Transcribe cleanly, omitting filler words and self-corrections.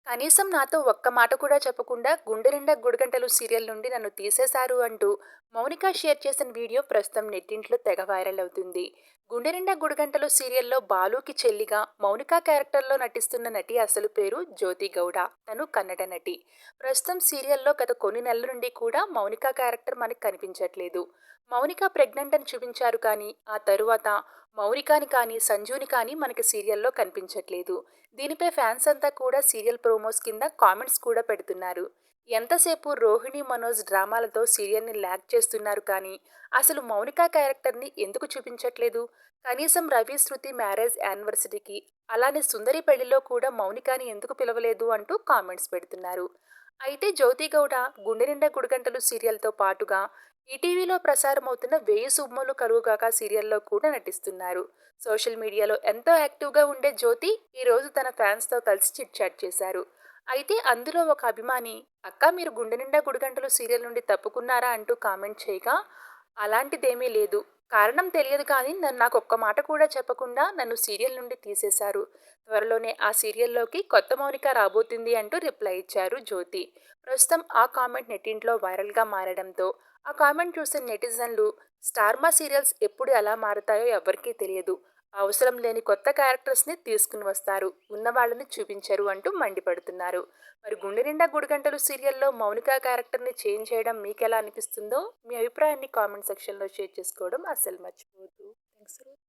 కనీసం నాతో ఒక్క మాట కూడా చెప్పకుండా 'గుండె నిండా గుడిగంటలు' సీరియల్ నుండి నన్ను తీసేశారు అంటూ మౌనిక షేర్ చేసిన వీడియో ప్రస్తుతం నెట్టింట్లో తెగ వైరల్ అవుతుంది. 'గుండె నిండా గుడిగంటలు' సీరియల్లో బాలుకి చెల్లిగా మౌనిక క్యారెక్టర్లో నటిస్తున్న నటి అసలు పేరు జ్యోతి గౌడ. తను కన్నడ నటి. ప్రస్తుతం సీరియల్లో గత కొన్ని నెలల నుండి కూడా మౌనిక క్యారెక్టర్ మనకి కనిపించట్లేదు. మౌనిక ప్రెగ్నెంట్ అని చూపించారు కానీ ఆ తరువాత మౌనికాని కానీ సంజుని కానీ మనకి సీరియల్లో కనిపించట్లేదు. దీనిపై ఫ్యాన్స్ అంతా కూడా సీరియల్ ప్రోమోస్ కింద కామెంట్స్ కూడా పెడుతున్నారు. ఎంతసేపు రోహిణి మనోజ్ డ్రామాలతో సీరియల్ని ల్యాగ్ చేస్తున్నారు కానీ అసలు మౌనిక క్యారెక్టర్ని ఎందుకు చూపించట్లేదు? కనీసం రవి శృతి మ్యారేజ్ యానివర్సరీకి అలానే సుందరి పెళ్లిలో కూడా మౌనికాని ఎందుకు పిలవలేదు అంటూ కామెంట్స్ పెడుతున్నారు. అయితే జ్యోతి గౌడ 'గుండె నిండా గుడిగంటలు' సీరియల్తో పాటుగా ఈటీవీలో ప్రసారమవుతున్న 'వేయి శుభములు కలుగుగాక' సీరియల్లో కూడా నటిస్తున్నారు. సోషల్ మీడియాలో ఎంతో యాక్టివ్గా ఉండే జ్యోతి ఈరోజు తన ఫ్యాన్స్తో కలిసి చిట్ చాట్ చేశారు. అయితే అందులో ఒక అభిమాని "అక్క, మీరు 'గుండె నిండా గుడిగంటలు' సీరియల్ నుండి తప్పుకున్నారా" అంటూ కామెంట్ చేయగా, అలాంటిదేమీ లేదు. కారణం తెలియదు కానీ నాకు ఒక్క మాట కూడా చెప్పకుండా నన్ను సీరియల్ నుండి తీసేశారు. త్వరలోనే ఆ సీరియల్లోకి కొత్త మౌనిక రాబోతుంది అంటూ రిప్లై ఇచ్చారు జ్యోతి. ప్రస్తుతం ఆ కామెంట్ నెట్టింట్లో వైరల్గా మారడంతో ఆ కామెంట్ చూసిన నెటిజన్లు స్టార్మా సీరియల్స్ ఎప్పుడు ఎలా మారతాయో ఎవ్వరికీ తెలియదు. అవసరం లేని కొత్త క్యారెక్టర్స్ని తీసుకుని వస్తారు, ఉన్న వాళ్ళని చూపించరు అంటూ మండిపడుతున్నారు. మరి 'గుండె నిండా గుడిగంటలు' సీరియల్లో మౌనిక క్యారెక్టర్ని చేంజ్ చేయడం మీకెలా అనిపిస్తుందో మీ అభిప్రాయాన్ని కామెంట్ సెక్షన్లో షేర్ చేసుకోవడం అస్సలు మర్చిపోవద్దు. థ్యాంక్స్.